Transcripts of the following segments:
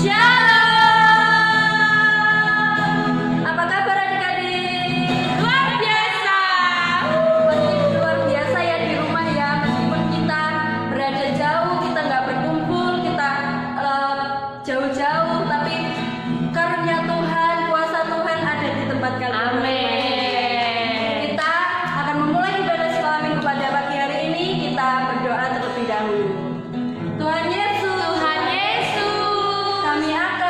Shalom. Apa kabar adik-adik? Luar biasa. Pasti luar biasa ya di rumah ya. Meskipun kita berada jauh, kita nggak berkumpul, kita jauh-jauh, tapi karunia Tuhan, kuasa Tuhan ada di tempat kalian. Amin. Kita akan memulai ibadah sekolah minggu pada pagi hari ini. Kita berdoa terlebih dahulu. Tuhan Yesus, Tuhan Yesus, kami akan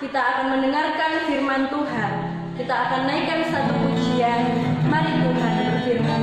kita akan mendengarkan firman Tuhan. Kita akan naikkan satu pujian. Mari Tuhan berfirman.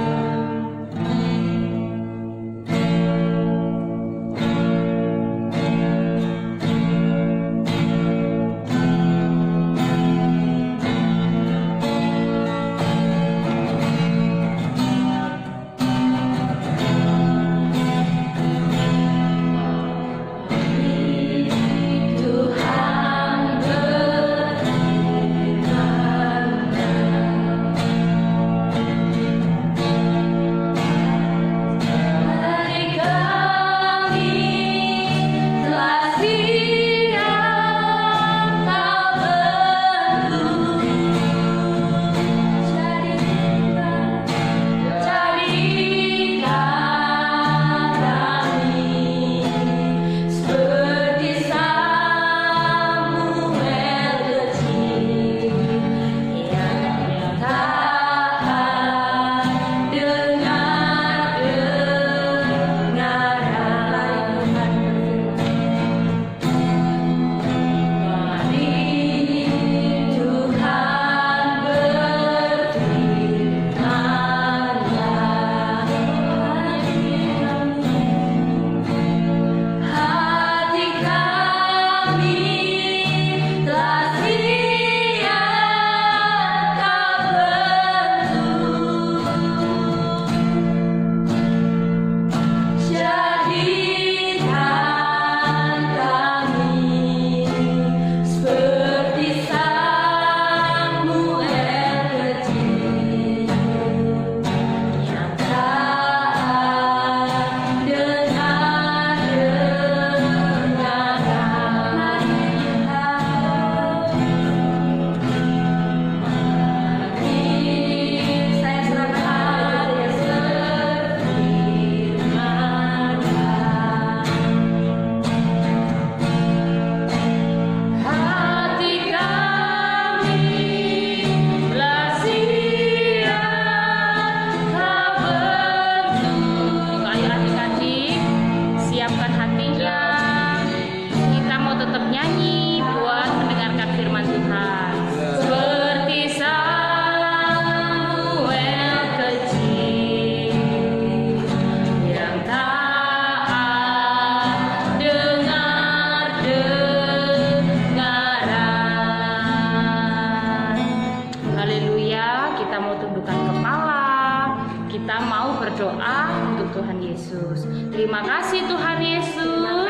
Terima kasih Tuhan Yesus.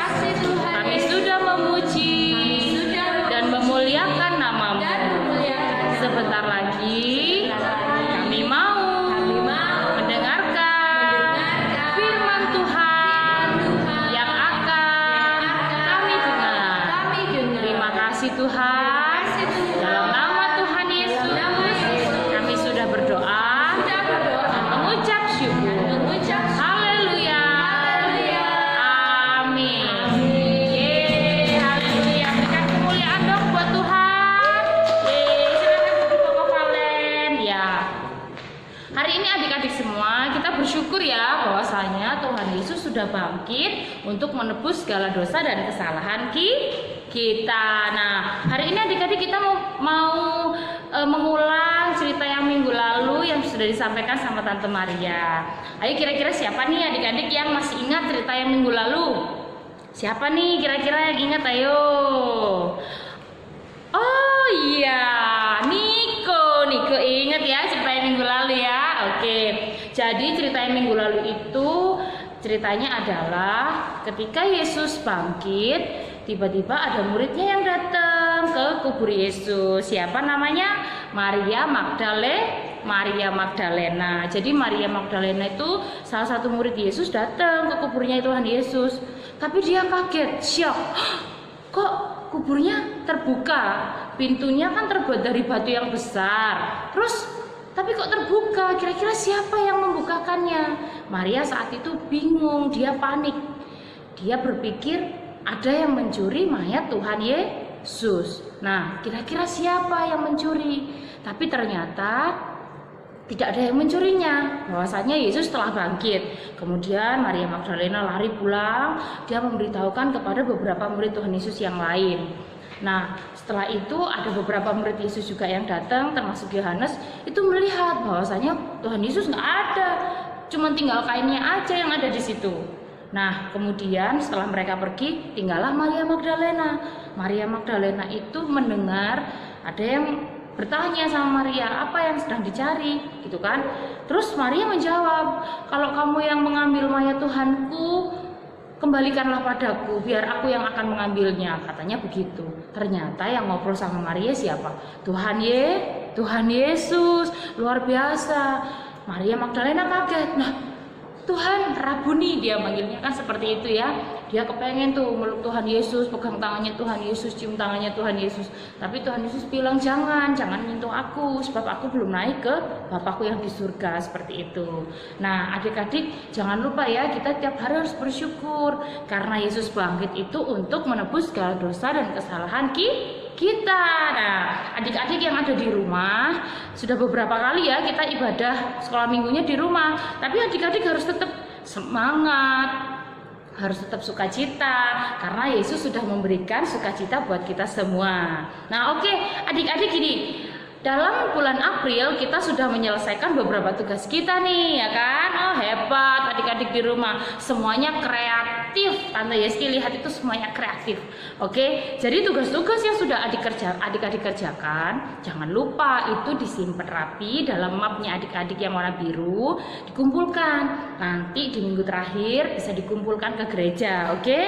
Kami sudah memuji dan memuliakan nama-Mu. Sebentar lagi kami mau mendengarkan firman Tuhan yang akan kami dengar. Terima kasih Tuhan. Dalam nama Tuhan Yesus kami sudah berdoa dan mengucap syukur. Haleluya. Amin. Yeay, haleluya. Berikan kemuliaan dong buat Tuhan. Yeay, silakan duduk Koko Valen. Ya. Hari ini adik-adik semua kita bersyukur ya bahwasanya Tuhan Yesus sudah bangkit untuk menebus segala dosa dan kesalahan kita. Nah, hari ini adik-adik kita mau mengulang cerita yang minggu lalu yang sudah disampaikan sama Tante Maria. Ayo kira-kira siapa nih adik-adik yang masih ingat cerita yang minggu lalu? Siapa nih kira-kira yang ingat? Ayo. Oh iya, Niko ingat ya cerita yang minggu lalu ya. Oke. Jadi cerita yang minggu lalu itu ceritanya adalah ketika Yesus bangkit, tiba-tiba ada muridnya yang datang ke kubur Yesus. Siapa namanya? Maria Magdalena. Jadi Maria Magdalena itu salah satu murid Yesus datang ke kuburnya Tuhan Yesus. Tapi dia kaget, syok. Kok kuburnya terbuka? Pintunya kan terbuat dari batu yang besar. Tapi kok terbuka? Kira-kira siapa yang membukakannya? Maria saat itu bingung, dia panik. Dia berpikir ada yang mencuri mayat Tuhan Yesus. Nah, kira-kira siapa yang mencuri? Tapi ternyata tidak ada yang mencurinya. Bahwasanya Yesus telah bangkit. Kemudian Maria Magdalena lari pulang. Dia memberitahukan kepada beberapa murid Tuhan Yesus yang lain. Nah, setelah itu ada beberapa murid Yesus juga yang datang, termasuk Yohanes, itu melihat bahwasanya Tuhan Yesus nggak ada, cuma tinggal kainnya aja yang ada di situ. Nah, kemudian setelah mereka pergi, tinggallah Maria Magdalena. Maria Magdalena itu mendengar ada yang bertanya sama Maria, apa yang sedang dicari, gitu kan? Terus Maria menjawab, kalau kamu yang mengambil mayat Tuhanku, kembalikanlah padaku, biar aku yang akan mengambilnya, katanya begitu. Ternyata yang ngobrol sama Maria siapa? Tuhan Yesus, luar biasa. Maria Magdalena kaget. Nah, Tuhan, Rabuni dia manggilnya kan seperti itu ya. Dia kepengen tuh meluk Tuhan Yesus, pegang tangannya Tuhan Yesus, cium tangannya Tuhan Yesus. Tapi Tuhan Yesus bilang jangan nyentuh aku, sebab aku belum naik ke Bapakku yang di surga, seperti itu. Nah, adik-adik jangan lupa ya, kita tiap hari harus bersyukur karena Yesus bangkit itu untuk menebus segala dosa dan kesalahan kita. Nah, adik-adik yang ada di rumah, sudah beberapa kali ya kita ibadah sekolah minggunya di rumah, tapi adik-adik harus tetap semangat, harus tetap sukacita karena Yesus sudah memberikan sukacita buat kita semua. Nah, oke, adik-adik gini, dalam bulan April kita sudah menyelesaikan beberapa tugas kita nih, ya kan? Oh, hebat adik-adik di rumah, semuanya kreatif. Tante Yeski lihat itu semuanya kreatif. Oke, jadi tugas-tugas yang sudah adik-adik kerjakan, jangan lupa itu disimpan rapi dalam mapnya adik-adik yang warna biru, dikumpulkan. Nanti di minggu terakhir bisa dikumpulkan ke gereja, oke?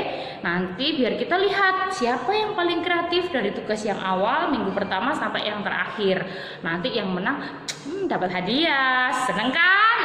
Nanti biar kita lihat siapa yang paling kreatif dari tugas yang awal minggu pertama sampai yang terakhir. Nanti yang menang dapat hadiah. Seneng kan?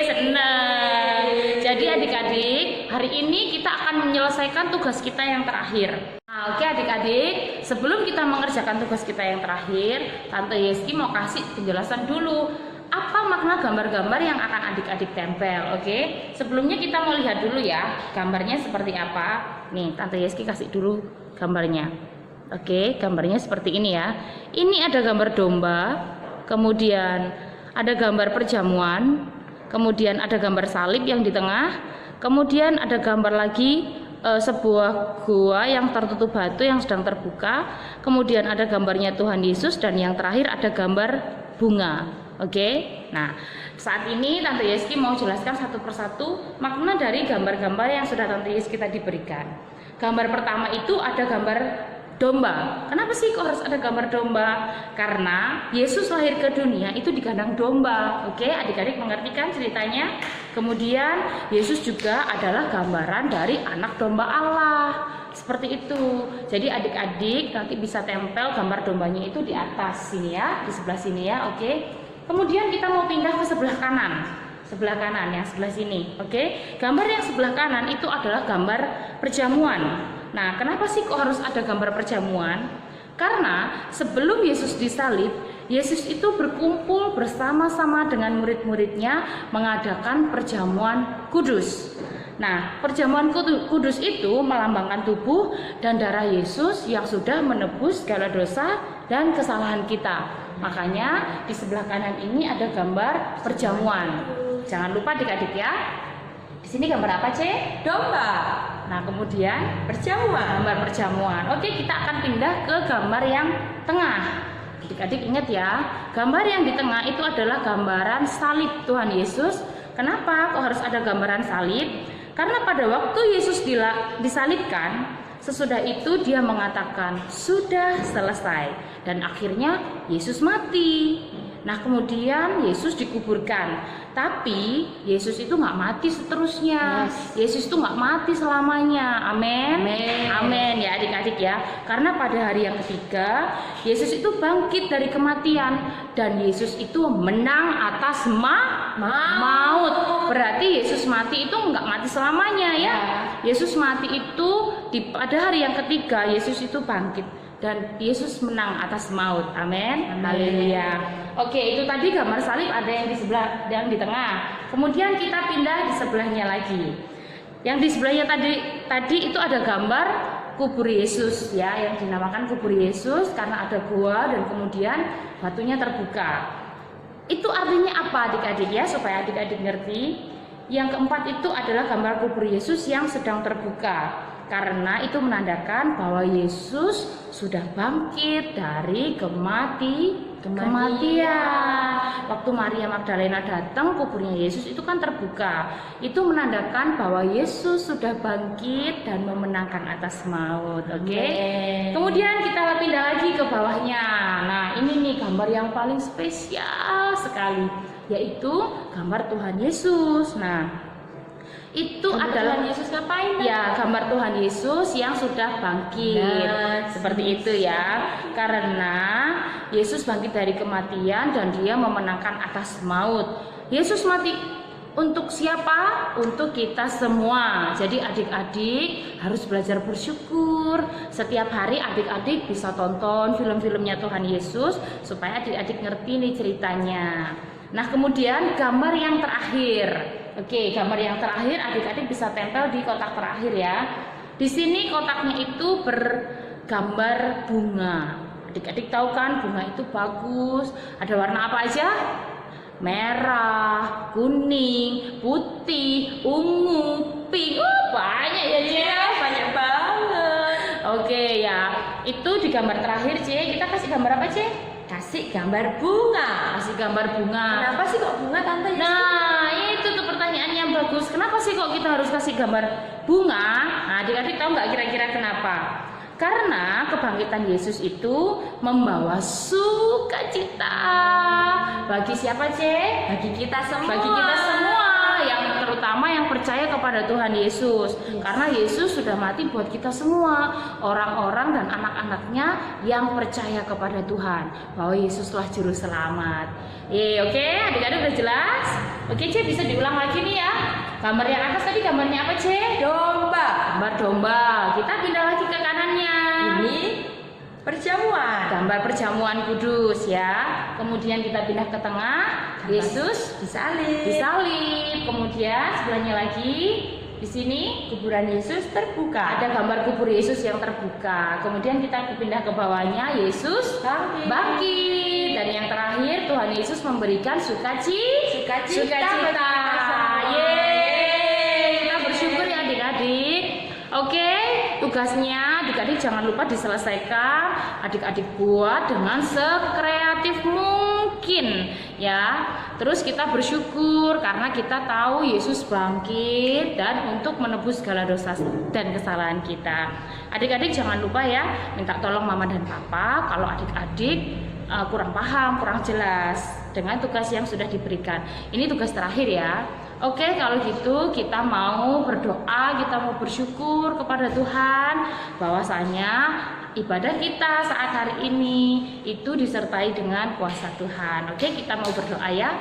Seneng. Jadi adik-adik, hari ini kita akan menyelesaikan tugas kita yang terakhir. Nah, oke adik-adik, sebelum kita mengerjakan tugas kita yang terakhir, Tante Yeski mau kasih penjelasan dulu apa makna gambar-gambar yang akan adik-adik tempel. Oke, sebelumnya kita mau lihat dulu ya gambarnya seperti apa. Nih, Tante Yeski kasih dulu gambarnya. Oke, gambarnya seperti ini ya. Ini ada gambar domba, kemudian ada gambar perjamuan, kemudian ada gambar salib yang di tengah, kemudian ada gambar lagi sebuah gua yang tertutup batu yang sedang terbuka, kemudian ada gambarnya Tuhan Yesus, dan yang terakhir ada gambar bunga. Oke, nah saat ini Tante Yeski mau jelaskan satu persatu makna dari gambar-gambar yang sudah Tante Yeski tadi berikan. Gambar pertama itu ada gambar domba. Kenapa sih kok harus ada gambar domba? Karena Yesus lahir ke dunia itu di kandang domba. Oke, adik-adik mengerti kan ceritanya? Kemudian Yesus juga adalah gambaran dari anak domba Allah. Seperti itu. Jadi adik-adik nanti bisa tempel gambar dombanya itu di atas sini ya, di sebelah sini ya, oke? Kemudian kita mau pindah ke sebelah kanan. Sebelah kanan yang sebelah sini, oke? Gambar yang sebelah kanan itu adalah gambar perjamuan. Nah, kenapa sih kok harus ada gambar perjamuan? Karena sebelum Yesus disalib, Yesus itu berkumpul bersama-sama dengan murid-muridnya mengadakan perjamuan kudus. Nah, perjamuan kudus itu melambangkan tubuh dan darah Yesus yang sudah menebus segala dosa dan kesalahan kita. Makanya di sebelah kanan ini ada gambar perjamuan. Jangan lupa adik-adik ya. Di sini gambar apa, Cek? Domba. Nah, kemudian Perjamuan. gambar perjamuan. Oke, kita akan pindah ke gambar yang tengah. Adik-adik ingat ya, gambar yang di tengah itu adalah gambaran salib Tuhan Yesus. Kenapa kok harus ada gambaran salib? Karena pada waktu Yesus disalibkan, sesudah itu dia mengatakan sudah selesai, dan akhirnya Yesus mati. Nah, kemudian Yesus dikuburkan, tapi Yesus itu nggak mati seterusnya. Yesus itu nggak mati selamanya. Amin. Amin ya adik-adik ya. Karena pada hari yang ketiga Yesus itu bangkit dari kematian, dan Yesus itu menang atas maut. Berarti Yesus mati itu nggak mati selamanya ya. Yesus mati itu pada hari yang ketiga Yesus itu bangkit, dan Yesus menang atas maut. Amin. Haleluya. Oke, itu tadi gambar salib ada yang di sebelah, yang di tengah. Kemudian kita pindah di sebelahnya lagi. Yang di sebelahnya tadi itu ada gambar kubur Yesus ya, yang dinamakan kubur Yesus karena ada gua dan kemudian batunya terbuka. Itu artinya apa adik-adik ya, supaya adik-adik ngerti. Yang keempat itu adalah gambar kubur Yesus yang sedang terbuka. Karena itu menandakan bahwa Yesus sudah bangkit dari kematian. Waktu Maria Magdalena datang, kuburnya Yesus itu kan terbuka. Itu menandakan bahwa Yesus sudah bangkit dan memenangkan atas maut. Oke. Kemudian kita pindah lagi ke bawahnya. Nah, ini nih gambar yang paling spesial sekali, yaitu gambar Tuhan Yesus. Nah, itu gambar adalah Tuhan Yesus ngapain? Ya, gambar Tuhan Yesus yang sudah bangkit. Seperti itu ya. Karena Yesus bangkit dari kematian dan dia memenangkan atas maut. Yesus mati untuk siapa? Untuk kita semua. Jadi adik-adik harus belajar bersyukur. Setiap hari adik-adik bisa tonton film-filmnya Tuhan Yesus supaya adik-adik ngerti nih ceritanya. Nah, kemudian gambar yang terakhir. Oke, gambar yang terakhir adik-adik bisa tempel di kotak terakhir ya. Di sini kotaknya itu bergambar bunga. Adik-adik tahu kan bunga itu bagus. Ada warna apa aja? Merah, kuning, putih, ungu, pink. Banyak ya. Banyak banget. Oke ya, itu di gambar terakhir C. Kita kasih gambar apa C? Kasih gambar bunga. Kasih gambar bunga. Kenapa sih kok bunga tante? Nah, itu tuh pertanyaan yang bagus. Kenapa sih kok kita harus kasih gambar bunga? Nah, adik-adik tahu nggak kira-kira kenapa? Karena kebangkitan Yesus itu membawa sukacita. Bagi siapa, C? Bagi kita semua. Bagi kita semua, yang terutama yang percaya kepada Tuhan Yesus. Karena Yesus sudah mati buat kita semua, orang-orang dan anak-anaknya yang percaya kepada Tuhan, bahwa Yesus telah juru selamat. Oke, adik-adik udah jelas? Oke, C, bisa diulang lagi nih ya. Gambar yang atas tadi gambarnya apa, C? Domba. Gambar domba. Kita pindah lagi ke kanannya. Ini perjamuan. Gambar perjamuan kudus ya. Kemudian kita pindah ke tengah. Yesus disalib. Kemudian sebelahnya lagi di sini kuburan Yesus terbuka. Ada gambar kubur Yesus yang terbuka. Kemudian kita pindah ke bawahnya, Yesus bangkit. Dan yang terakhir Tuhan Yesus memberikan sukacita. Yeay, kita bersyukur ya adik-adik. Oke, tugasnya adik-adik jangan lupa diselesaikan. Adik-adik buat dengan sekreatif mungkin ya. Terus kita bersyukur karena kita tahu Yesus bangkit dan untuk menebus segala dosa dan kesalahan kita. Adik-adik jangan lupa ya, minta tolong mama dan papa kalau adik-adik kurang paham, kurang jelas dengan tugas yang sudah diberikan. Ini tugas terakhir ya. Oke, kalau gitu kita mau berdoa, kita mau bersyukur kepada Tuhan bahwasanya ibadah kita saat hari ini itu disertai dengan kuasa Tuhan. Oke, kita mau berdoa ya.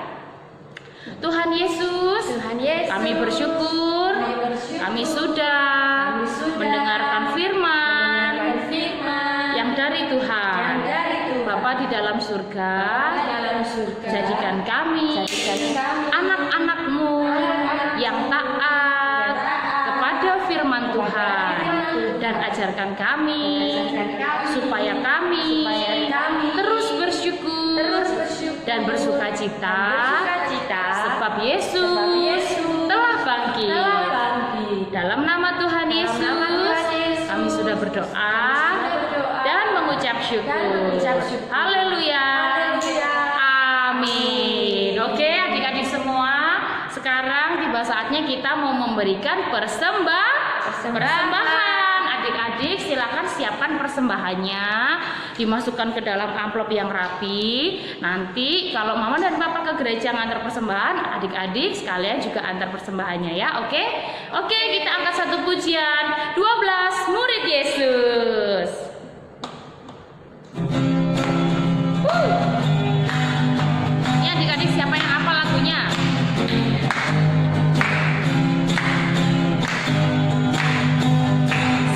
Tuhan Yesus, kami bersyukur, kami sudah mendengarkan firman yang dari Tuhan. Bapa di dalam surga, jadikan kami anak-anak-Mu yang taat kepada firman Tuhan, dan ajarkan kami supaya kami terus bersyukur dan bersukacita sebab Yesus telah bangkit. Dalam nama Tuhan Yesus kami sudah berdoa dan mengucap syukur. Haleluya. Amin. Oke, adik-adik semua, sekarang tiba saatnya kita mau memberikan persembahan. Adik-adik silakan siapkan persembahannya, dimasukkan ke dalam amplop yang rapi. Nanti kalau mama dan papa ke gereja ngantar persembahan, adik-adik sekalian juga antar persembahannya ya. Oke, kita angkat satu pujian 12 murid Yesus. Ini adik-adik siapa yang hafal lagunya?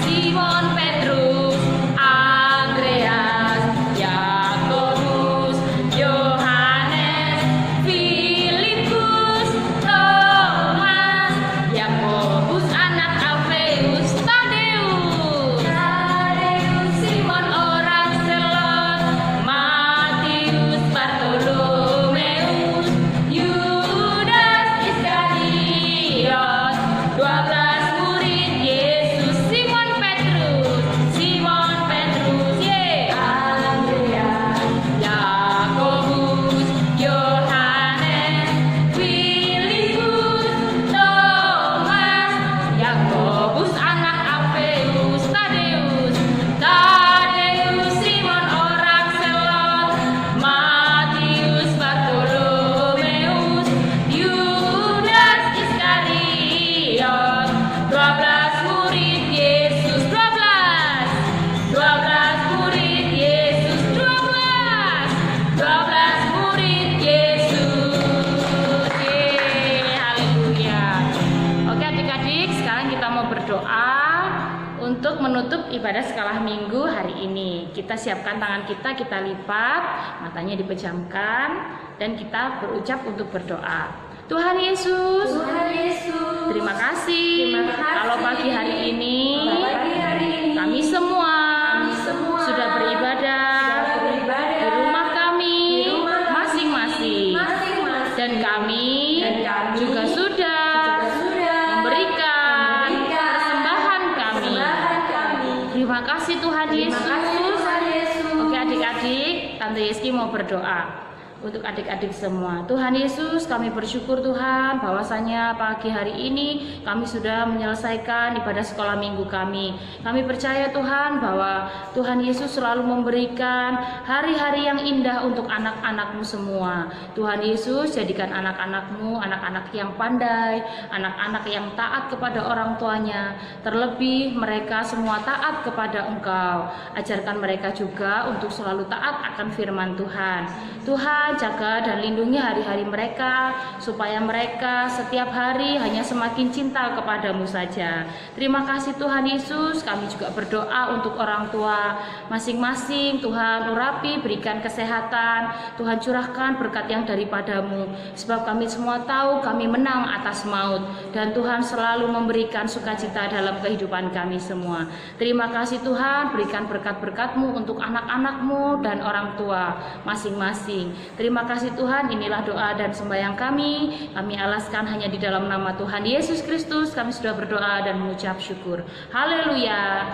Simon Petrus, Andreas, Yakobus, Yohanes, Filipus, Thomas, Yakobus anak Alfeus, Tadeus. untuk menutup ibadah sekolah minggu hari ini, kita siapkan tangan kita lipat, matanya dipejamkan, dan kita berucap untuk berdoa. Tuhan Yesus, terima kasih, kalau pagi hari ini kami semua sudah beribadah di rumah kami masing-masing, dan kami juga sudah memberikan persembahan kami. Terima kasih Tuhan Yesus. Oke adik-adik, Tante Yeski mau berdoa untuk adik-adik semua. Tuhan Yesus, kami bersyukur Tuhan bahwasanya pagi hari ini kami sudah menyelesaikan ibadah sekolah minggu kami. Kami percaya Tuhan bahwa Tuhan Yesus selalu memberikan hari-hari yang indah untuk anak-anak-Mu semua. Tuhan Yesus, jadikan anak-anak-Mu anak-anak yang pandai, anak-anak yang taat kepada orang tuanya. Terlebih mereka semua taat kepada Engkau. Ajarkan mereka juga untuk selalu taat akan firman Tuhan. Tuhan, jaga dan lindungi hari-hari mereka, supaya mereka setiap hari hanya semakin cinta kepadamu saja. Terima kasih Tuhan Yesus. Kami juga berdoa untuk orang tua masing-masing. Tuhan urapi, berikan kesehatan. Tuhan curahkan berkat yang daripadamu, sebab kami semua tahu kami menang atas maut, dan Tuhan selalu memberikan sukacita dalam kehidupan kami semua. Terima kasih Tuhan, berikan berkat-berkat-Mu untuk anak-anak-Mu dan orang tua masing-masing. Terima kasih Tuhan, inilah doa dan sembahyang kami. Kami alaskan hanya di dalam nama Tuhan Yesus Kristus. Kami sudah berdoa dan mengucap syukur. Haleluya.